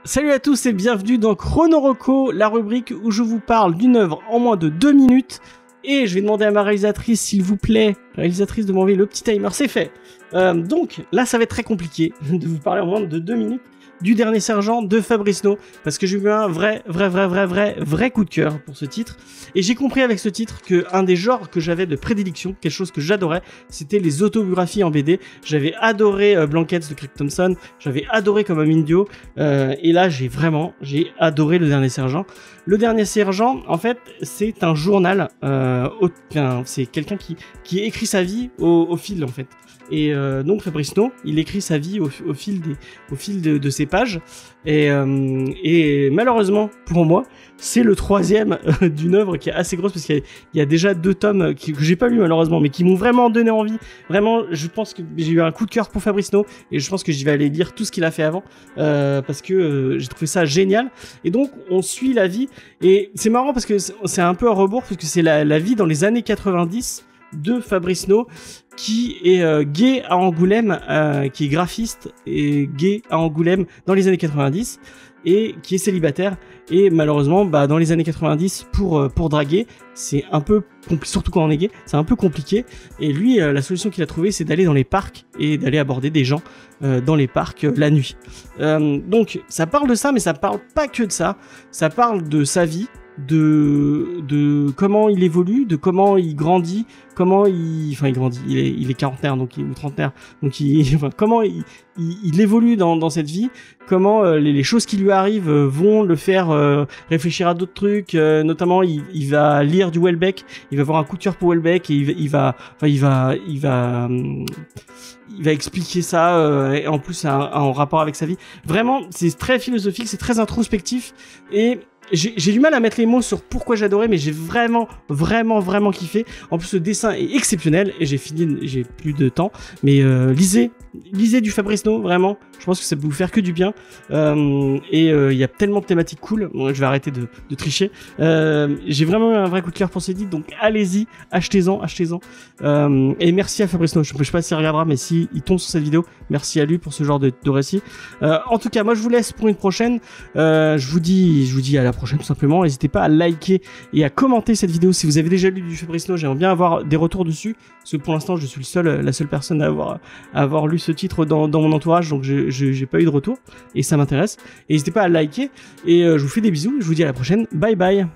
Salut à tous et bienvenue dans Chronoroco, la rubrique où je vous parle d'une œuvre en moins de 2 minutes. Et je vais demander à ma réalisatrice, s'il vous plaît, réalisatrice, de m'envoyer le petit timer. C'est fait. Donc là, ça va être très compliqué de vous parler en moins de 2 minutes du Dernier Sergent de Fabrice No, parce que j'ai eu un vrai coup de cœur pour ce titre. Et j'ai compris avec ce titre que un des genres que j'avais de prédilection, quelque chose que j'adorais, c'était les autobiographies en BD. J'avais adoré Blankets de Craig Thompson, j'avais adoré Comme un Indio, et là j'ai adoré Le Dernier Sergent. Le Dernier Sergent, en fait, c'est un journal, c'est quelqu'un qui écrit sa vie au fil, en fait. Et donc Fabrice No, il écrit sa vie au fil de ses pages. Et malheureusement pour moi, c'est le troisième d'une œuvre qui est assez grosse, parce qu'il y a déjà 2 tomes que j'ai pas lu malheureusement, mais qui m'ont vraiment donné envie. Vraiment, je pense que j'ai eu un coup de cœur pour Fabrice No, et je pense que j'y vais aller lire tout ce qu'il a fait avant, parce que j'ai trouvé ça génial. Et donc on suit la vie, et c'est marrant parce que c'est un peu à rebours, parce que c'est la vie dans les années 90 de Fabrice No, qui est gay à Angoulême, qui est graphiste et gay à Angoulême dans les années 90, et qui est célibataire. Et malheureusement, dans les années 90, pour draguer, c'est un peu compliqué, surtout quand on est gay, c'est un peu compliqué. Et lui, la solution qu'il a trouvée, c'est d'aller dans les parcs et d'aller aborder des gens dans les parcs la nuit. Donc ça parle de ça, mais ça parle pas que de ça. Ça parle de sa vie, de comment il évolue, de comment il grandit, comment il grandit, il est quarantenaire, donc ou trentenaire, donc comment il évolue dans cette vie, comment les choses qui lui arrivent vont le faire réfléchir à d'autres trucs, notamment il va lire du Houellebecq, il va avoir un coup de cœur pour Houellebecq, et il va expliquer ça, et en plus en rapport avec sa vie. Vraiment, c'est très philosophique, c'est très introspectif, et j'ai du mal à mettre les mots sur pourquoi j'adorais, mais j'ai vraiment kiffé. En plus, le dessin est exceptionnel, et j'ai plus de temps, mais lisez du Fabrice No, vraiment. Je pense que ça peut vous faire que du bien. Et il y a tellement de thématiques cool. Bon, je vais arrêter de tricher. J'ai vraiment eu un vrai coup de cœur pour ces titres, donc allez-y, achetez-en. Et merci à Fabrice No. Je sais pas s'il regardera, mais s'il tombe sur cette vidéo, merci à lui pour ce genre de récit. En tout cas, moi je vous laisse pour une prochaine. Je vous dis à la prochaine, tout simplement. N'hésitez pas à liker et à commenter cette vidéo si vous avez déjà lu du Fabrice No. J'aimerais bien avoir des retours dessus, parce que pour l'instant je suis la seule personne à avoir lu ce titre dans mon entourage, donc j'ai pas eu de retour, et ça m'intéresse. Et n'hésitez pas à liker, et je vous fais des bisous, et je vous dis à la prochaine. Bye bye.